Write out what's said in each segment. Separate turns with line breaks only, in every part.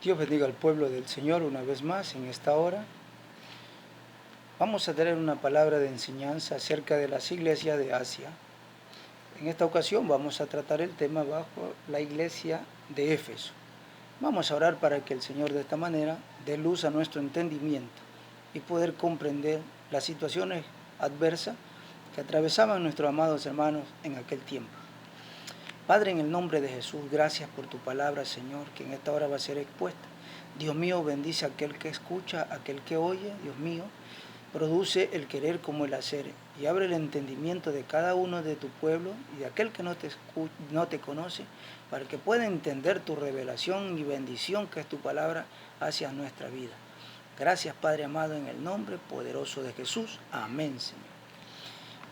Dios bendiga al pueblo del Señor una vez más en esta hora. Vamos a tener una palabra de enseñanza acerca de las iglesias de Asia. En esta ocasión vamos a tratar el tema bajo la iglesia de Éfeso. Vamos a orar para que el Señor de esta manera dé luz a nuestro entendimiento y poder comprender las situaciones adversas que atravesaban nuestros amados hermanos en aquel tiempo. Padre, en el nombre de Jesús, gracias por tu palabra, Señor, que en esta hora va a ser expuesta. Dios mío, bendice a aquel que escucha, a aquel que oye, Dios mío, produce el querer como el hacer y abre el entendimiento de cada uno de tu pueblo y de aquel que no te conoce, para que pueda entender tu revelación y bendición que es tu palabra hacia nuestra vida. Gracias, Padre amado, en el nombre poderoso de Jesús. Amén, Señor.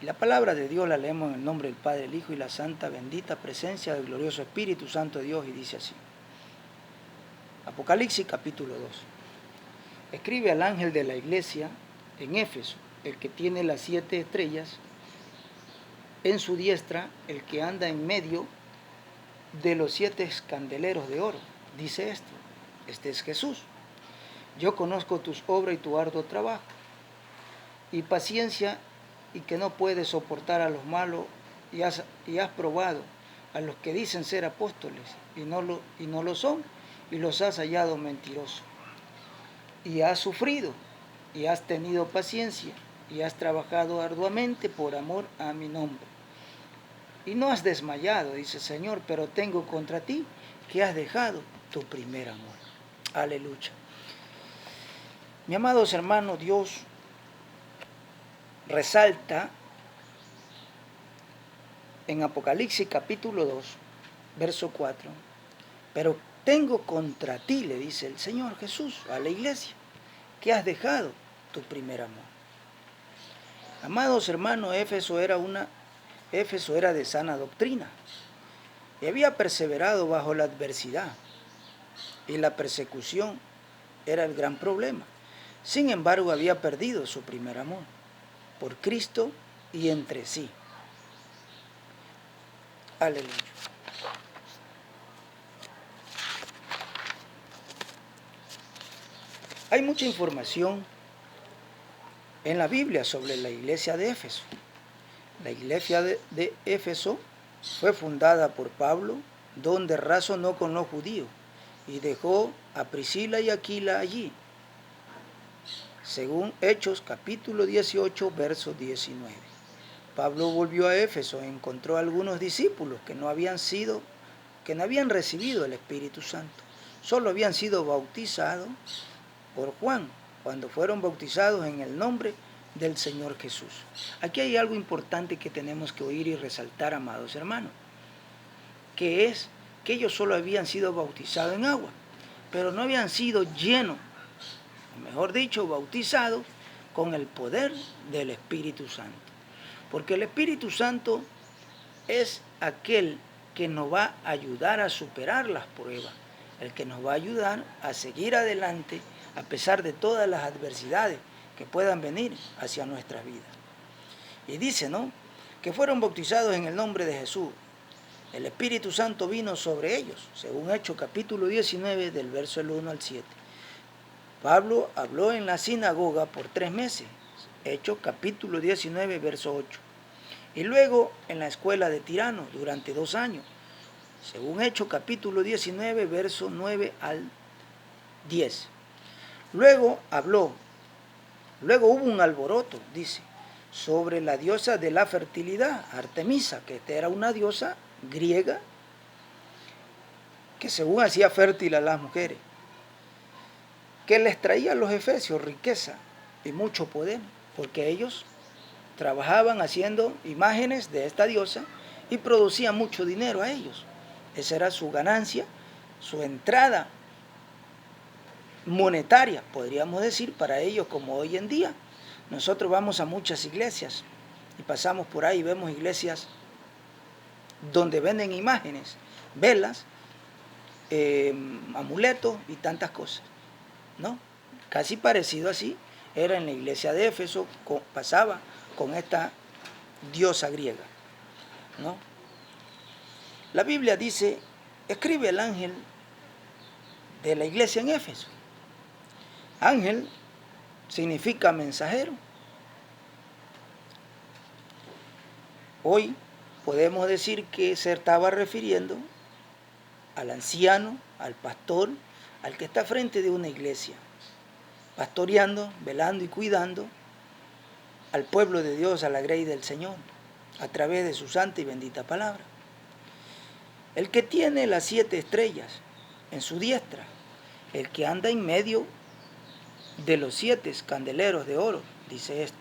Y la palabra de Dios la leemos en el nombre del Padre, el Hijo y la Santa bendita presencia del glorioso Espíritu Santo de Dios, y dice así. Apocalipsis capítulo 2. Escribe al ángel de la iglesia en Éfeso, el que tiene las 7 estrellas en su diestra, el que anda en medio de los 7 candeleros de oro. Dice esto: este es Jesús. Yo conozco tus obras y tu arduo trabajo y paciencia, y que no puedes soportar a los malos, y has probado a los que dicen ser apóstoles y no lo son, y los has hallado mentirosos. Y has sufrido, y has tenido paciencia, y has trabajado arduamente por amor a mi nombre. Y no has desmayado, dice el Señor, pero tengo contra ti que has dejado tu primer amor. Aleluya. Mi amados hermanos, Dios resalta en Apocalipsis capítulo 2, verso 4, pero tengo contra ti, le dice el Señor Jesús a la iglesia, que has dejado tu primer amor. Amados hermanos, Éfeso era de sana doctrina y había perseverado bajo la adversidad, y la persecución era el gran problema. Sin embargo, había perdido su primer amor por Cristo y entre sí. Aleluya. Hay mucha información en la Biblia sobre la iglesia de Éfeso. La iglesia de Éfeso fue fundada por Pablo, donde razonó con los judíos y dejó a Priscila y Aquila allí, según Hechos capítulo 18, verso 19. Pablo volvió a Éfeso e encontró a algunos discípulos que no habían recibido el Espíritu Santo, solo habían sido bautizados por Juan, cuando fueron bautizados en el nombre del Señor Jesús. Aquí hay algo importante que tenemos que oír y resaltar, amados hermanos, que es que ellos solo habían sido bautizados en agua, pero no habían sido llenos, mejor dicho, bautizados con el poder del Espíritu Santo. Porque el Espíritu Santo es aquel que nos va a ayudar a superar las pruebas, el que nos va a ayudar a seguir adelante a pesar de todas las adversidades que puedan venir hacia nuestras vidas. Y dice, ¿no?, que fueron bautizados en el nombre de Jesús. El Espíritu Santo vino sobre ellos, según Hechos capítulo 19, del verso 1 al 7. Pablo habló en la sinagoga por 3 meses, Hechos capítulo 19, verso 8. Y luego en la escuela de Tirano durante 2 años, según Hechos capítulo 19, verso 9 al 10. Luego hubo un alboroto, dice, sobre la diosa de la fertilidad, Artemisa, que era una diosa griega que según hacía fértil a las mujeres, que les traía a los efesios riqueza y mucho poder, porque ellos trabajaban haciendo imágenes de esta diosa y producían mucho dinero a ellos. Esa era su ganancia, su entrada monetaria, podríamos decir, para ellos, como hoy en día. Nosotros vamos a muchas iglesias y pasamos por ahí y vemos iglesias donde venden imágenes, velas, amuletos y tantas cosas, ¿no? Casi parecido así era en la iglesia de Éfeso, pasaba con esta diosa griega, ¿no? La Biblia dice, escribe el ángel de la iglesia en Éfeso. Ángel significa mensajero. Hoy podemos decir que se estaba refiriendo al anciano, al pastor, al que está frente de una iglesia, pastoreando, velando y cuidando al pueblo de Dios, a la grey del Señor, a través de su santa y bendita palabra. El que tiene las 7 estrellas en su diestra, el que anda en medio de los 7 candeleros de oro, dice esto: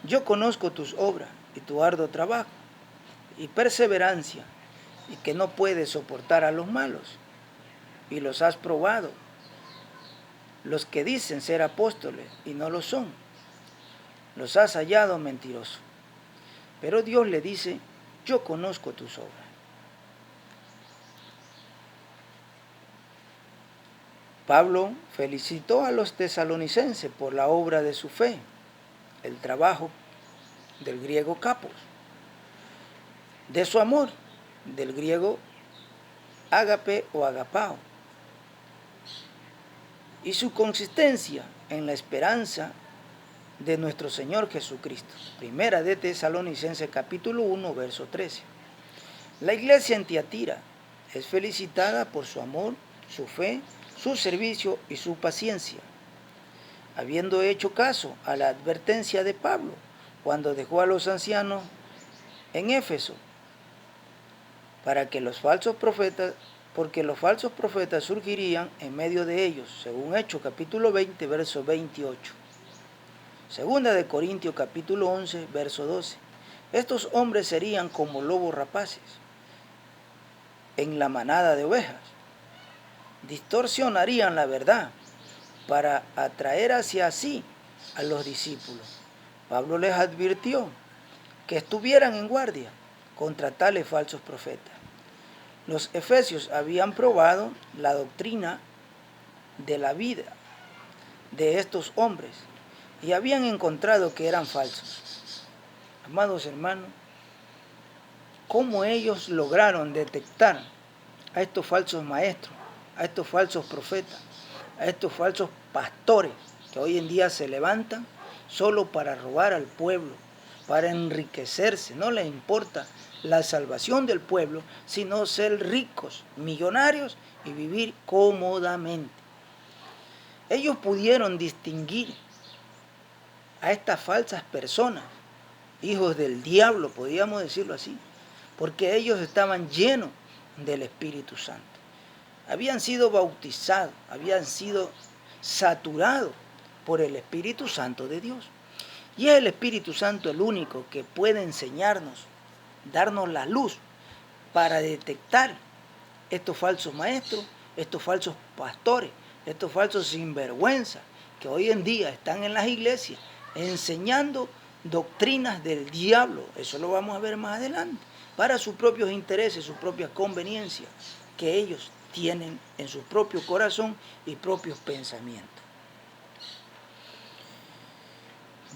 yo conozco tus obras y tu arduo trabajo y perseverancia, y que no puedes soportar a los malos, y los has probado, los que dicen ser apóstoles y no lo son, los has hallado mentirosos. Pero Dios le dice: yo conozco tus obras. Pablo felicitó a los tesalonicenses por la obra de su fe, el trabajo, del griego kapos, de su amor, del griego ágape o agapao, y su consistencia en la esperanza de nuestro Señor Jesucristo. Primera de Tesalonicenses capítulo 1, verso 13. La iglesia en Tiatira es felicitada por su amor, su fe, su servicio y su paciencia, habiendo hecho caso a la advertencia de Pablo cuando dejó a los ancianos en Éfeso, porque los falsos profetas surgirían en medio de ellos, según Hechos capítulo 20, verso 28. Segunda de Corintios capítulo 11, verso 12. Estos hombres serían como lobos rapaces en la manada de ovejas. Distorsionarían la verdad para atraer hacia sí a los discípulos. Pablo les advirtió que estuvieran en guardia contra tales falsos profetas. Los efesios habían probado la doctrina de la vida de estos hombres y habían encontrado que eran falsos. Amados hermanos, ¿cómo ellos lograron detectar a estos falsos maestros, a estos falsos profetas, a estos falsos pastores que hoy en día se levantan solo para robar al pueblo, para enriquecerse? No les importa la salvación del pueblo, sino ser ricos, millonarios y vivir cómodamente. Ellos pudieron distinguir a estas falsas personas, hijos del diablo, podríamos decirlo así, porque ellos estaban llenos del Espíritu Santo. Habían sido bautizados, habían sido saturados por el Espíritu Santo de Dios. Y es el Espíritu Santo el único que puede enseñarnos, darnos la luz para detectar estos falsos maestros, estos falsos pastores, estos falsos sinvergüenzas que hoy en día están en las iglesias enseñando doctrinas del diablo. Eso lo vamos a ver más adelante, para sus propios intereses, sus propias conveniencias que ellos tienen en su propio corazón y propios pensamientos.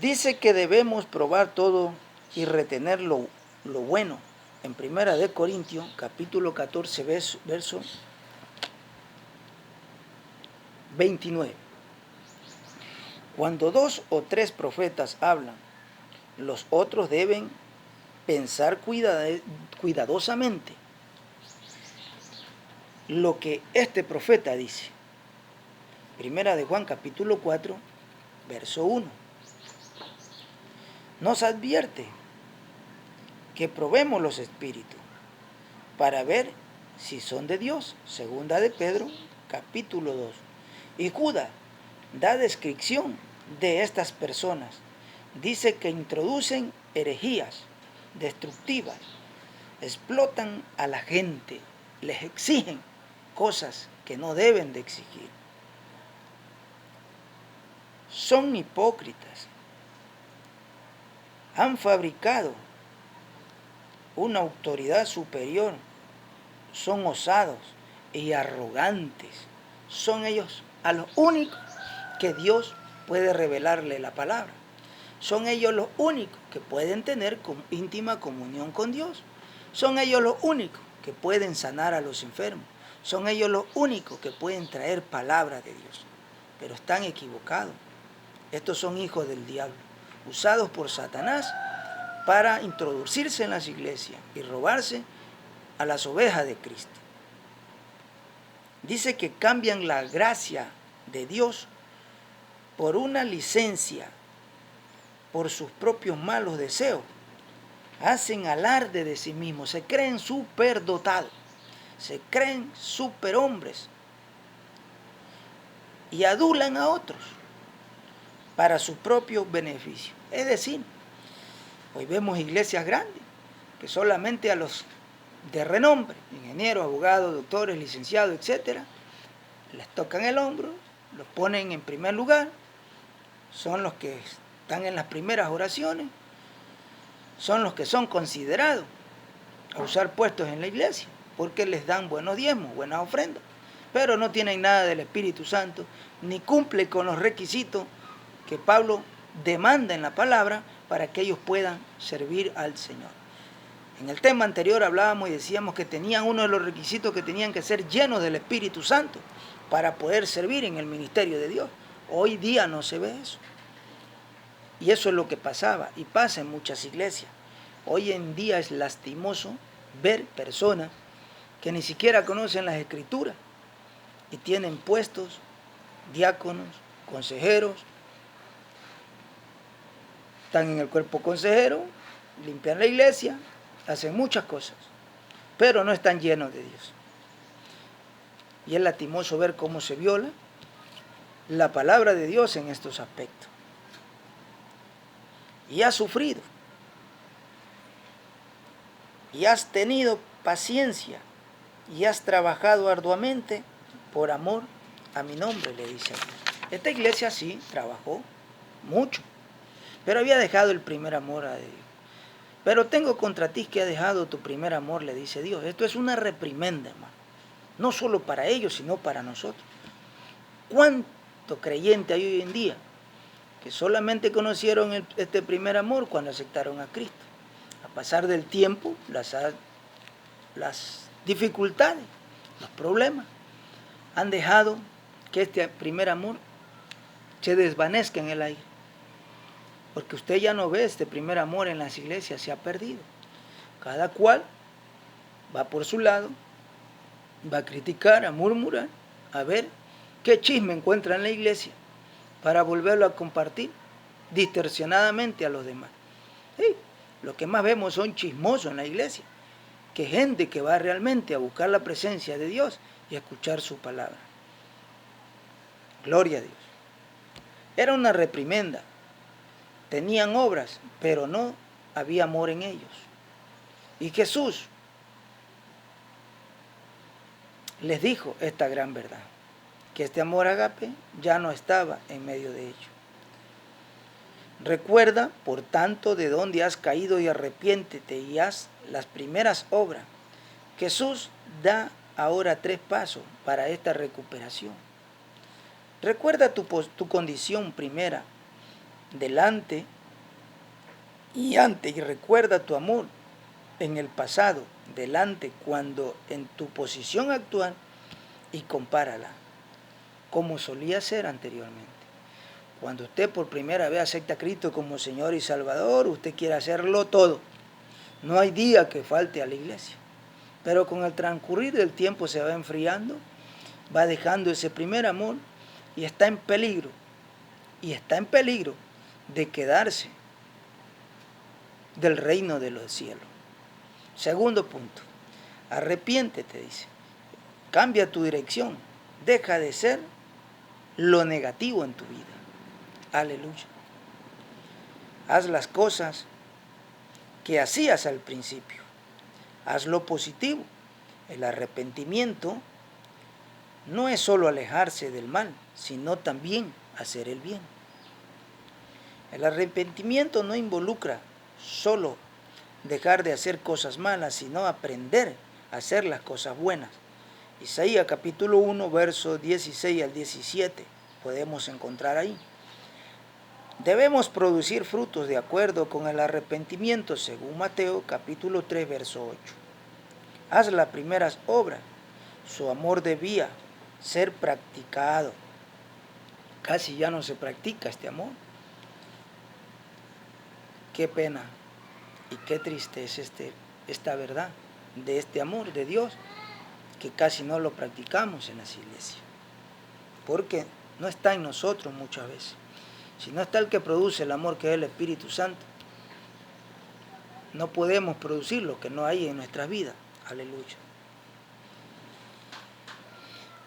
Dice que debemos probar todo y retener lo bueno. En Primera de Corintios, capítulo 14, verso 29. Cuando 2 o 3 profetas hablan, los otros deben pensar cuidadosamente lo que este profeta dice. Primera de Juan, capítulo 4, verso 1. Nos advierte que probemos los espíritus para ver si son de Dios. Segunda de Pedro, capítulo 2. Y Judas da descripción de estas personas. Dice que introducen herejías destructivas, explotan a la gente, les exigen cosas que no deben de exigir. Son hipócritas. Han fabricado una autoridad superior. Son osados y arrogantes. Son ellos a los únicos que Dios puede revelarle la palabra. Son ellos los únicos que pueden tener íntima comunión con Dios. Son ellos los únicos que pueden sanar a los enfermos. Son ellos los únicos que pueden traer palabra de Dios, pero están equivocados. Estos son hijos del diablo, usados por Satanás para introducirse en las iglesias y robarse a las ovejas de Cristo. Dice que cambian la gracia de Dios por una licencia, por sus propios malos deseos. Hacen alarde de sí mismos, se creen superdotados, se creen superhombres y adulan a otros para su propio beneficio. Es decir, hoy vemos iglesias grandes que solamente a los de renombre, ingenieros, abogados, doctores, licenciados, etcétera, les tocan el hombro, los ponen en primer lugar, son los que están en las primeras oraciones, son los que son considerados a usar puestos en la iglesia, porque les dan buenos diezmos, buenas ofrendas, pero no tienen nada del Espíritu Santo, ni cumple con los requisitos que Pablo demanda en la palabra para que ellos puedan servir al Señor. En el tema anterior hablábamos y decíamos que tenían uno de los requisitos que tenían que ser llenos del Espíritu Santo para poder servir en el ministerio de Dios. Hoy día no se ve eso. Y eso es lo que pasaba y pasa en muchas iglesias. Hoy en día es lastimoso ver personas que ni siquiera conocen las Escrituras y tienen puestos, diáconos, consejeros, están en el cuerpo consejero, limpian la iglesia, hacen muchas cosas, pero no están llenos de Dios. Y es lastimoso ver cómo se viola la palabra de Dios en estos aspectos. Y has sufrido, y has tenido paciencia, y has trabajado arduamente por amor a mi nombre, le dice. Esta iglesia sí trabajó mucho, pero había dejado el primer amor a Dios. Pero tengo contra ti que has dejado tu primer amor, le dice Dios. Esto es una reprimenda, hermano. No solo para ellos, sino para nosotros. ¿Cuánto creyente hay hoy en día que solamente conocieron este primer amor cuando aceptaron a Cristo? A pasar del tiempo, las dificultades, los problemas, han dejado que este primer amor se desvanezca en el aire. Porque usted ya no ve este primer amor en las iglesias, se ha perdido. Cada cual va por su lado, va a criticar, a murmurar, a ver qué chisme encuentra en la iglesia para volverlo a compartir distorsionadamente a los demás. Sí, lo que más vemos son chismosos en la iglesia, que gente que va realmente a buscar la presencia de Dios y a escuchar su palabra. Gloria a Dios. Era una reprimenda. Tenían obras, pero no había amor en ellos. Y Jesús les dijo esta gran verdad, que este amor ágape ya no estaba en medio de ellos. Recuerda, por tanto, de dónde has caído y arrepiéntete y haz las primeras obras. Jesús da ahora 3 pasos para esta recuperación. Recuerda tu condición primera, delante y antes, y recuerda tu amor en el pasado, delante, cuando en tu posición actual, y compárala como solía ser anteriormente. Cuando usted por primera vez acepta a Cristo como Señor y Salvador, usted quiere hacerlo todo. No hay día que falte a la iglesia. Pero con el transcurrir del tiempo se va enfriando, va dejando ese primer amor y está en peligro. Y está en peligro de quedarse del reino de los cielos. Segundo punto, arrepiéntete, dice. Cambia tu dirección. Deja de ser lo negativo en tu vida. Aleluya. Haz las cosas que hacías al principio. Haz lo positivo. El arrepentimiento no es solo alejarse del mal, sino también hacer el bien. El arrepentimiento no involucra solo dejar de hacer cosas malas, sino aprender a hacer las cosas buenas. Isaías capítulo 1, versos 16 al 17, podemos encontrar ahí. Debemos producir frutos de acuerdo con el arrepentimiento, según Mateo capítulo 3, verso 8. Haz las primeras obras, Su amor debía ser practicado. Casi ya no se practica este amor. Qué pena y qué triste es esta verdad de este amor de Dios, que casi no lo practicamos en las iglesias. Porque no está en nosotros muchas veces. Si no está el que produce el amor, que es el Espíritu Santo, no podemos producir lo que no hay en nuestras vidas. Aleluya.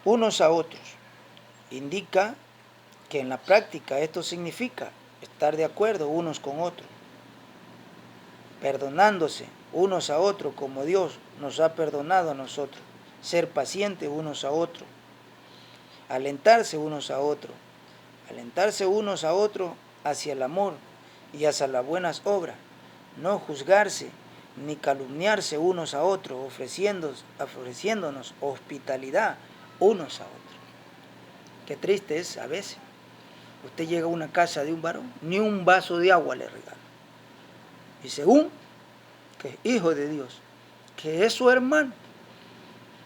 Unos a otros. Indica que en la práctica esto significa estar de acuerdo unos con otros, perdonándose unos a otros como Dios nos ha perdonado a nosotros, ser pacientes unos a otros, alentarse unos a otros hacia el amor y hacia las buenas obras, no juzgarse ni calumniarse unos a otros, ofreciéndonos hospitalidad unos a otros. Qué triste es a veces. Usted llega a una casa de un varón, ni un vaso de agua le regala. Y según que es hijo de Dios, que es su hermano,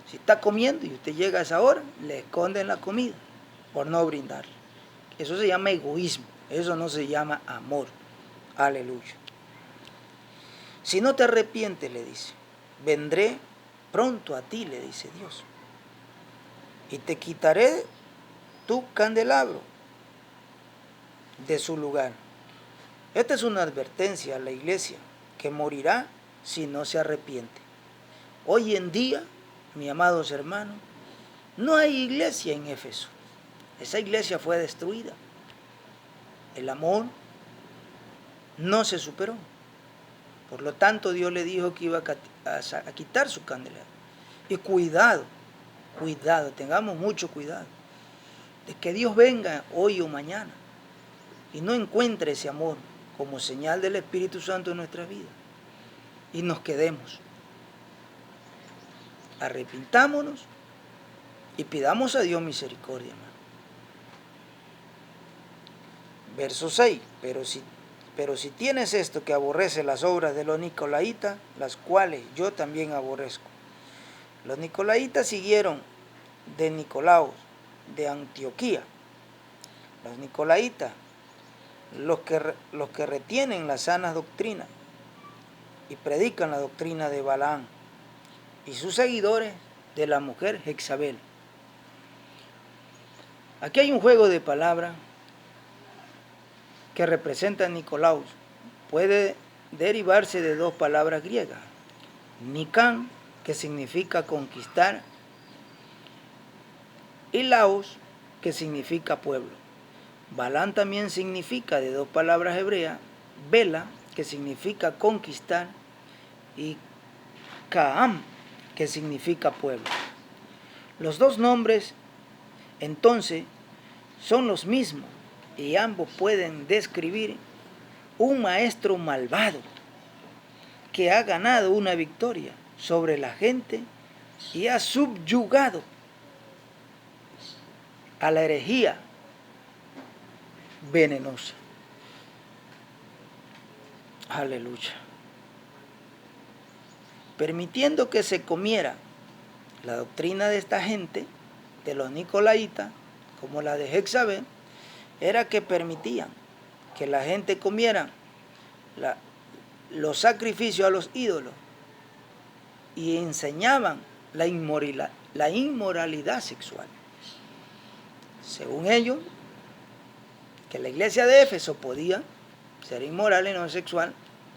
si está comiendo y usted llega a esa hora, le esconden la comida por no brindarle. Eso se llama egoísmo, eso no se llama amor. Aleluya. Si no te arrepientes, le dice, vendré pronto a ti, le dice Dios, y te quitaré tu candelabro de su lugar. Esta es una advertencia a la iglesia que morirá si no se arrepiente. Hoy en día, mis amados hermanos, no hay iglesia en Éfeso. Esa iglesia fue destruida. El amor no se superó. Por lo tanto, Dios le dijo que iba a quitar su candelabro. Y cuidado, tengamos mucho cuidado de que Dios venga hoy o mañana y no encuentre ese amor como señal del Espíritu Santo en nuestra vida y nos quedemos. Arrepintámonos y pidamos a Dios misericordia, hermano. Verso 6, pero si tienes esto que aborrece las obras de los nicolaitas, las cuales yo también aborrezco. Los nicolaitas siguieron de Nicolaos, de Antioquía. Los nicolaitas, los que retienen la sana doctrina y predican la doctrina de Balaam, y sus seguidores de la mujer Jezabel. Aquí hay un juego de palabras que representa a Nicolaos. Puede derivarse de dos palabras griegas. Nican, que significa conquistar, y Laos, que significa pueblo. Balaam también significa de dos palabras hebreas, Bela, que significa conquistar, y Caam, que significa pueblo. Los dos nombres, entonces, son los mismos y ambos pueden describir un maestro malvado que ha ganado una victoria sobre la gente y ha subyugado a la herejía venenosa. Aleluya. Permitiendo que se comiera la doctrina de esta gente, de los nicolaitas, como la de Jezabel, era que permitían que la gente comiera los sacrificios a los ídolos y enseñaban la inmoralidad sexual. Según ellos, que la iglesia de Éfeso podía ser inmoral y no sexual,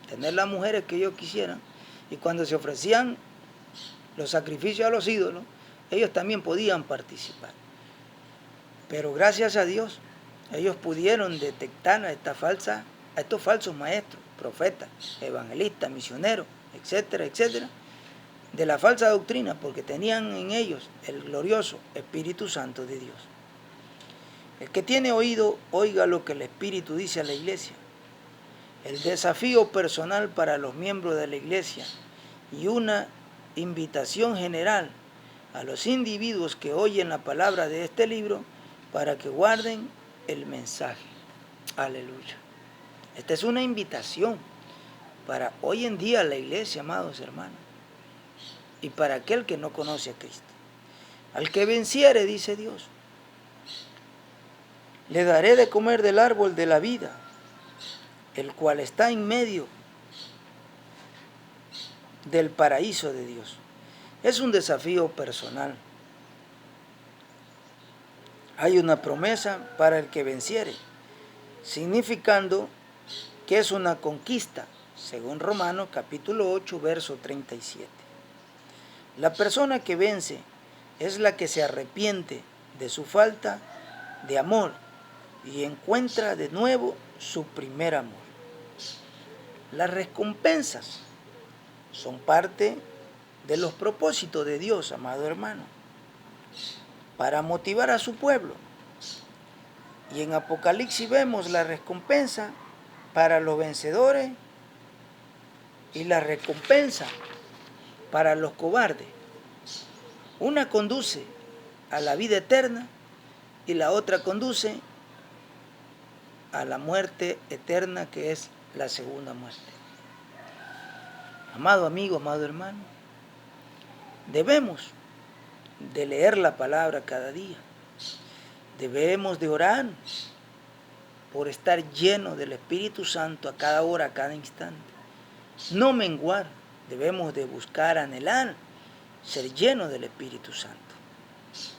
tener las mujeres que ellos quisieran, y cuando se ofrecían los sacrificios a los ídolos, ellos también podían participar. Pero gracias a Dios, ellos pudieron detectar a estos falsos maestros, profetas, evangelistas, misioneros, etcétera, etcétera, de la falsa doctrina, porque tenían en ellos el glorioso Espíritu Santo de Dios. El que tiene oído, oiga lo que el Espíritu dice a la iglesia. El desafío personal para los miembros de la iglesia y una invitación general a los individuos que oyen la palabra de este libro para que guarden el mensaje. Aleluya. Esta es una invitación para hoy en día la iglesia, amados hermanos, y para aquel que no conoce a Cristo. Al que venciere, dice Dios, le daré de comer del árbol de la vida, el cual está en medio del paraíso de Dios. Es un desafío personal. Hay una promesa para el que venciere, significando que es una conquista, según Romanos capítulo 8, verso 37. La persona que vence es la que se arrepiente de su falta de amor y encuentra de nuevo su primer amor. Las recompensas son parte de los propósitos de Dios, amado hermano, para motivar a su pueblo. Y en Apocalipsis vemos la recompensa para los vencedores y la recompensa para los cobardes. Una conduce a la vida eterna y la otra conduce a la muerte eterna, que es la segunda muerte. Amado amigo, amado hermano, debemos de leer la palabra cada día. Debemos de orar por estar lleno del Espíritu Santo a cada hora, a cada instante. No menguar, debemos de buscar, anhelar, ser lleno del Espíritu Santo,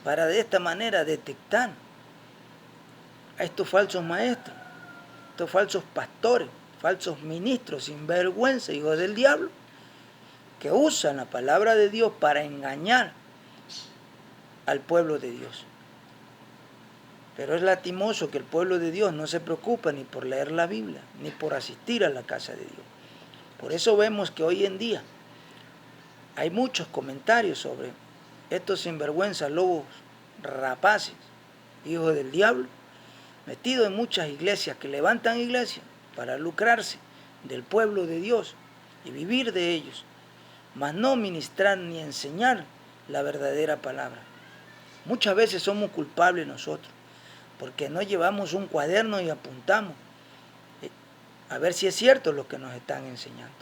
para de esta manera detectar a estos falsos maestros, estos falsos pastores, falsos ministros sin vergüenza, hijos del diablo, que usan la palabra de Dios para engañar al pueblo de Dios. Pero es lastimoso que el pueblo de Dios no se preocupa ni por leer la Biblia, ni por asistir a la casa de Dios. Por eso vemos que hoy en día hay muchos comentarios sobre estos sinvergüenzas, lobos rapaces, hijos del diablo, metidos en muchas iglesias, que levantan iglesias para lucrarse del pueblo de Dios y vivir de ellos, mas no ministrar ni enseñar la verdadera palabra. Muchas veces somos culpables nosotros, porque no llevamos un cuaderno y apuntamos a ver si es cierto lo que nos están enseñando.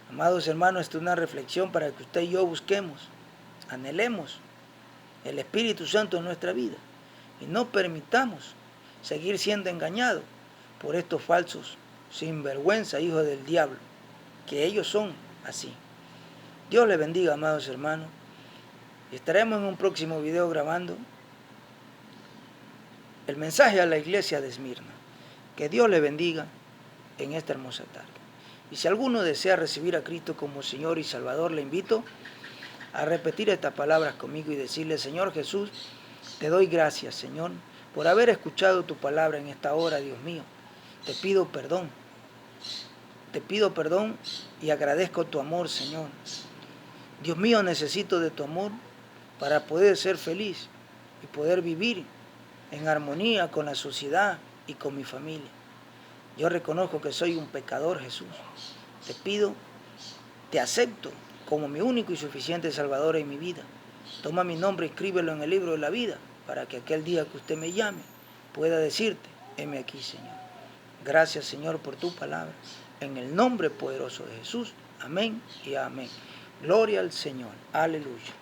Amados hermanos, esta es una reflexión para que usted y yo busquemos, anhelemos el Espíritu Santo en nuestra vida y no permitamos seguir siendo engañados por estos falsos sinvergüenza, hijos del diablo, que ellos son así. Dios les bendiga, amados hermanos, y estaremos en un próximo video grabando el mensaje a la iglesia de Esmirna. Que Dios le bendiga en esta hermosa tarde. Y si alguno desea recibir a Cristo como Señor y Salvador, le invito a repetir estas palabras conmigo y decirle: Señor Jesús, te doy gracias, Señor, por haber escuchado tu palabra en esta hora, Dios mío. Te pido perdón y agradezco tu amor, Señor. Dios mío, necesito de tu amor para poder ser feliz y poder vivir en armonía con la sociedad y con mi familia. Yo reconozco que soy un pecador, Jesús. Te pido, te acepto como mi único y suficiente Salvador en mi vida. Toma mi nombre y escríbelo en el libro de la vida, para que aquel día que usted me llame pueda decirte: heme aquí, Señor. Gracias, Señor, por tu palabra. En el nombre poderoso de Jesús. Amén y amén. Gloria al Señor. Aleluya.